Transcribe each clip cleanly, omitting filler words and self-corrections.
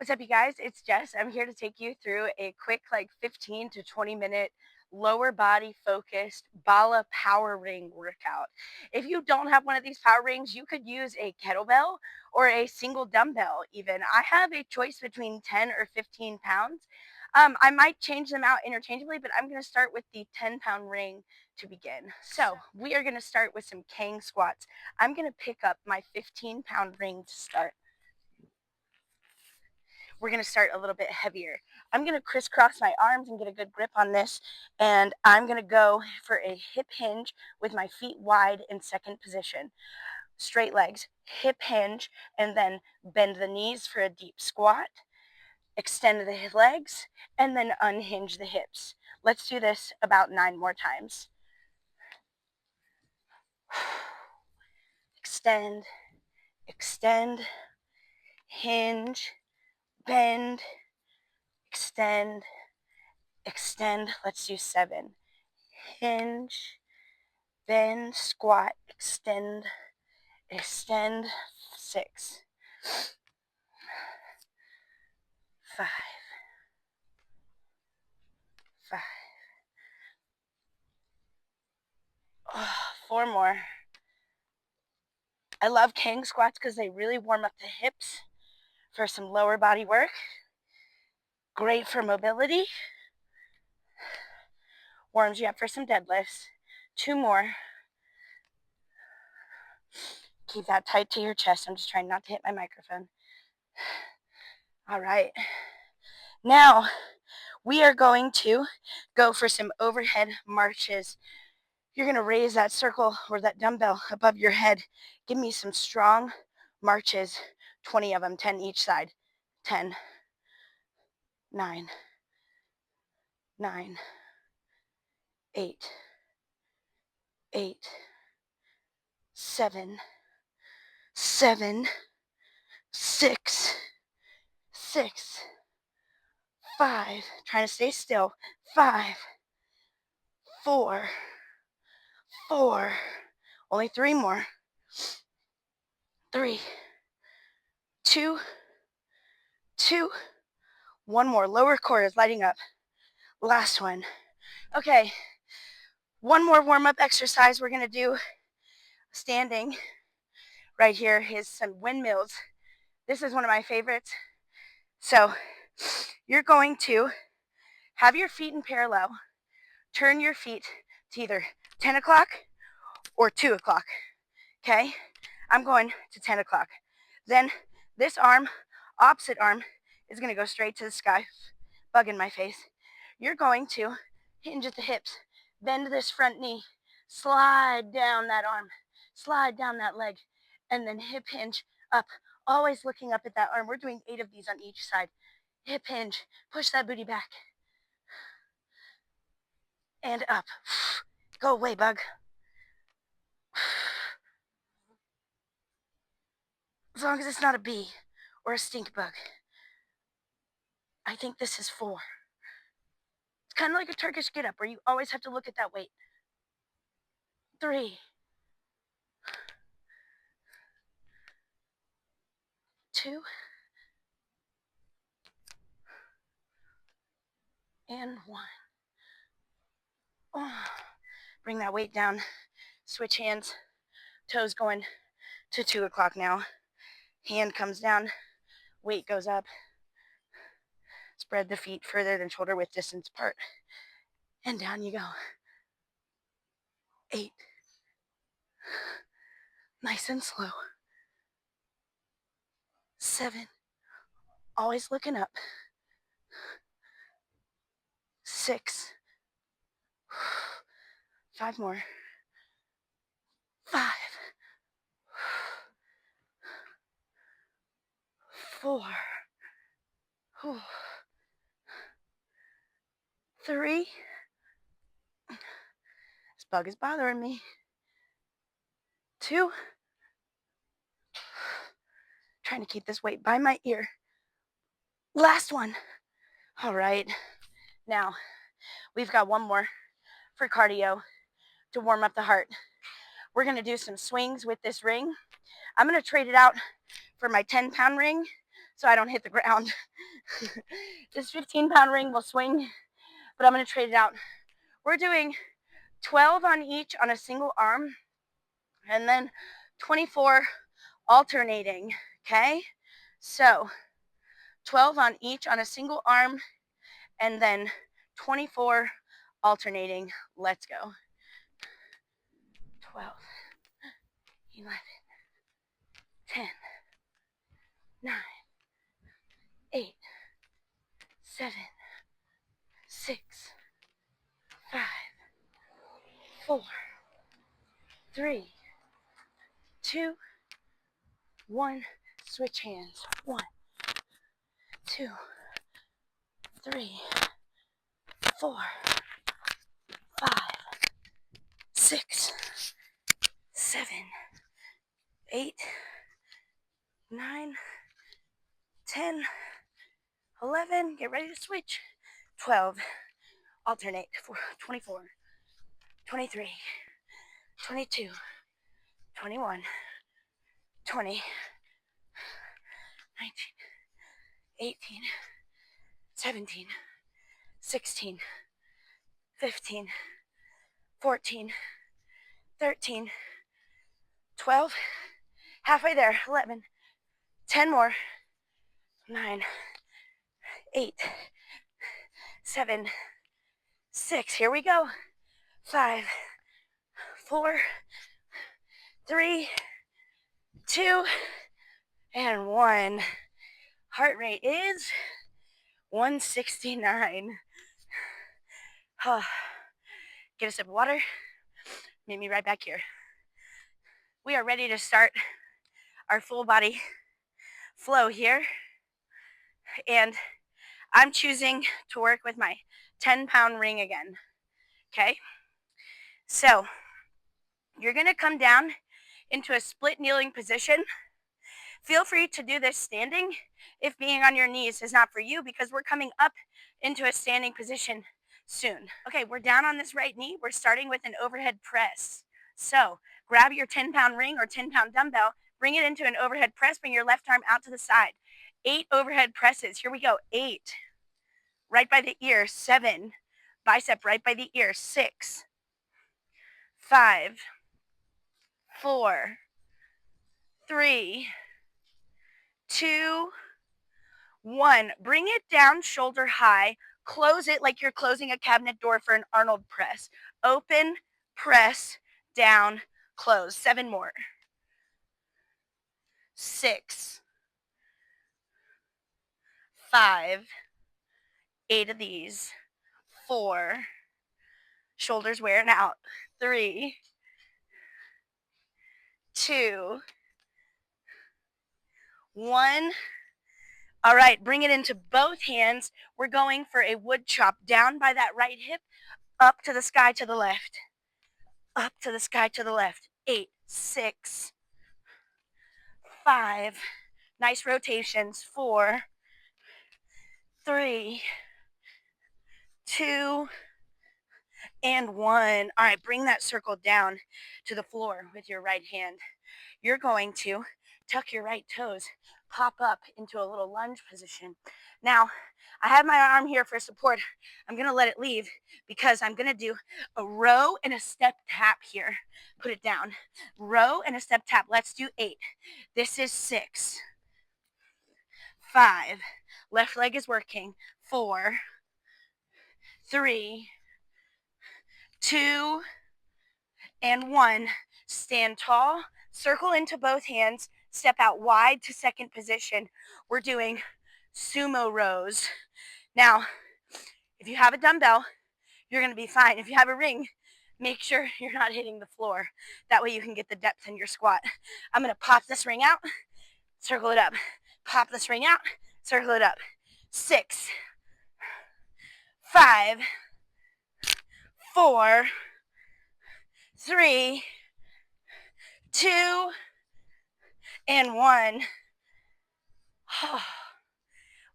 What's up, you guys? It's Jess. I'm here to take you through a quick, 15 to 20-minute lower body focused Bala Power Ring workout. If you don't have one of these power rings, you could use a kettlebell or a single dumbbell, even. I have a choice between 10 or 15 pounds. I might change them out interchangeably, but I'm going to start with the 10-pound ring to begin. So, we are going to start with some Kang squats. I'm going to pick up my 15-pound ring to start. We're going to start a little bit heavier. I'm going to crisscross my arms and get a good grip on this. And I'm going to go for a hip hinge with my feet wide in second position. Straight legs, hip hinge, and then bend the knees for a deep squat. Extend the legs, and then unhinge the hips. Let's do this about 9 more times. Extend, extend, hinge, bend, extend, extend. Let's do 7. Hinge, bend, squat, extend, extend. 6, 5, 5. Oh, 4 more. I love Kang squats because they really warm up the hips for some lower body work. Great for mobility. Warms you up for some deadlifts. 2 more. Keep that tight to your chest. I'm just trying not to hit my microphone. All right. Now, we are going to go for some overhead marches. You're going to raise that circle or that dumbbell above your head. Give me some strong marches, 20 of them, 10 each side. 10, 9, 9, 8, 8, 7, 7, 6, 6, 5. Trying to stay still. 5, 4, 4. Only 3 more. 3, 2, 2. 1 more. Lower core is lighting up. Last one. Okay. 1 more warm-up exercise we're going to do standing right here is some windmills. This is one of my favorites. So you're going to have your feet in parallel. Turn your feet to either 10 o'clock or 2 o'clock. Okay? I'm going to 10 o'clock. Then this arm, opposite arm, is going to go straight to the sky. Bug in my face. You're going to hinge at the hips. Bend this front knee. Slide down that arm. Slide down that leg. And then hip hinge up. Always looking up at that arm. We're doing 8 of these on each side. Hip hinge. Push that booty back. And up. Go away, bug. As long as it's not a bee or a stink bug. I think this is 4. It's kind of like a Turkish get-up where you always have to look at that weight. 3, 2, and 1. Oh. Bring that weight down. Switch hands. Toes going to 2 o'clock now. Hand comes down. Weight goes up. Spread the feet further than shoulder width distance apart. And down you go. 8. Nice and slow. 7. Always looking up. 6. 5 more. 5. 4. 3. This bug is bothering me. 2. Trying to keep this weight by my ear. Last one. All right. Now, we've got 1 more for cardio to warm up the heart. We're going to do some swings with this ring. I'm going to trade it out for my 10-pound ring so I don't hit the ground. This 15-pound ring will swing, but I'm going to trade it out. We're doing 12 on each on a single arm, and then 24 alternating, okay? So 12 on each on a single arm, and then 24 alternating. Let's go. 12, 11, 10, 9, 8, 7, 6, 5, 4, 3, 2, 1. Switch hands. 1, 2, 3, 4, 5, 6, 7, 8, 9, 10, 11. Get ready to switch. 12. Alternate. 24, 23, 22, 21, 20, 19, 18, 17, 16, 15, 14, 13, 12, halfway there, 11, 10 more, 9, 8, 7, 6, here we go, 5, 4, 3, 2, and 1. Heart rate is 169. Get a sip of water. Meet me right back here. We are ready to start our full body flow here. And I'm choosing to work with my 10-pound ring again. Okay? So you're going to come down into a split kneeling position. Feel free to do this standing if being on your knees is not for you, because we're coming up into a standing position soon. Okay, we're down on this right knee. We're starting with an overhead press. So grab your 10-pound ring or 10-pound dumbbell, bring it into an overhead press, bring your left arm out to the side. 8 overhead presses. Here we go. 8. Right by the ear. 7. Bicep right by the ear. 6. 5. 4. 3. 2. 1. Bring it down shoulder high. Close it like you're closing a cabinet door for an Arnold press. Open, press, down, close. 7 more. 6. 5. 8 of these. 4. Shoulders wearing out. 3. 2. 1. All right, bring it into both hands. We're going for a wood chop down by that right hip, up to the sky to the left. Up to the sky to the left. 8, 6, 5. Nice rotations. 4, 3, 2, and 1. All right, bring that circle down to the floor with your right hand. You're going to tuck your right toes, pop up into a little lunge position. Now, I have my arm here for support. I'm going to let it leave because I'm going to do a row and a step tap here. Put it down. Row and a step tap. Let's do 8. This is 6. 5. Left leg is working. 4. 3. 2. And 1. Stand tall. Circle into both hands. Step out wide to second position. We're doing sumo rows. Now, if you have a dumbbell, you're going to be fine. If you have a ring, make sure you're not hitting the floor. That way you can get the depth in your squat. I'm going to pop this ring out, circle it up. Pop this ring out, circle it up. 6, 5, 4, 3, 2, and 1.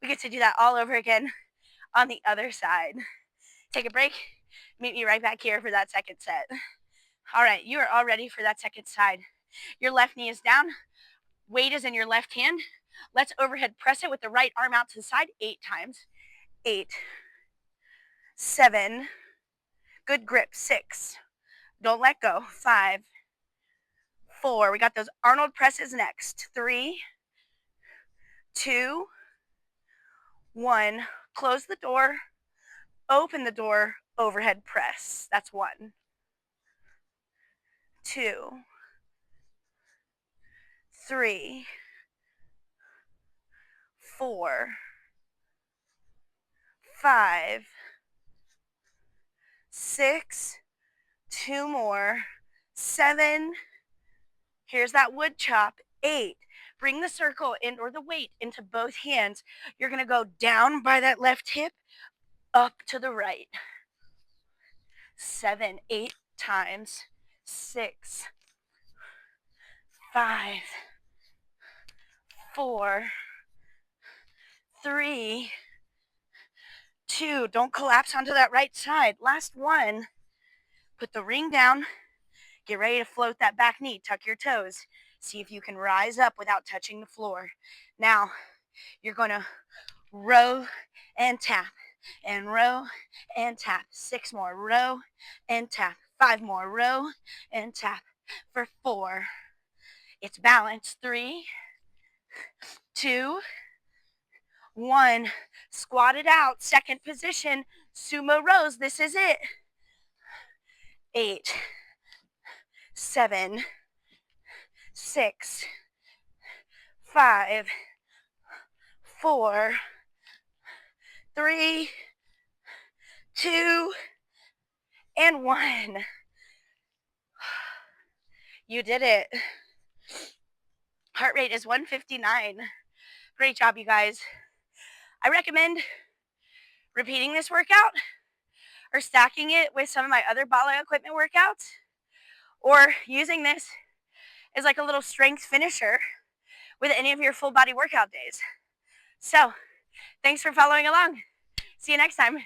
We get to do that all over again on the other side. Take a break. Meet me right back here for that second set. All right, you are all ready for that second side. Your left knee is down. Weight is in your left hand. Let's overhead press it with the right arm out to the side 8 times. 8, 7, good grip, 6, don't let go, 5, 4, we got those Arnold presses next, 3, 2, 1, close the door, open the door, overhead press, that's 1, 2, 3, 4, 5, 6, 2 more, 7, here's that wood chop, 8, bring the circle in or the weight into both hands. You're going to go down by that left hip, up to the right. 7, 8 times, 6, 5, 4, 3, 2, don't collapse onto that right side. Last one, put the ring down, get ready to float that back knee, tuck your toes. See if you can rise up without touching the floor. Now, you're going to row and tap, and row and tap. 6 more, row and tap. 5 more, row and tap. For 4, it's balance. 3, 2, 1. Squat it out. Second position, sumo rows. This is it. 8, 7, 6, 5, 4, 3, 2, and 1. You did it. Heart rate is 159. Great job, you guys. I recommend repeating this workout or stacking it with some of my other Bala equipment workouts, or using this as like a little strength finisher with any of your full body workout days. So, thanks for following along. See you next time.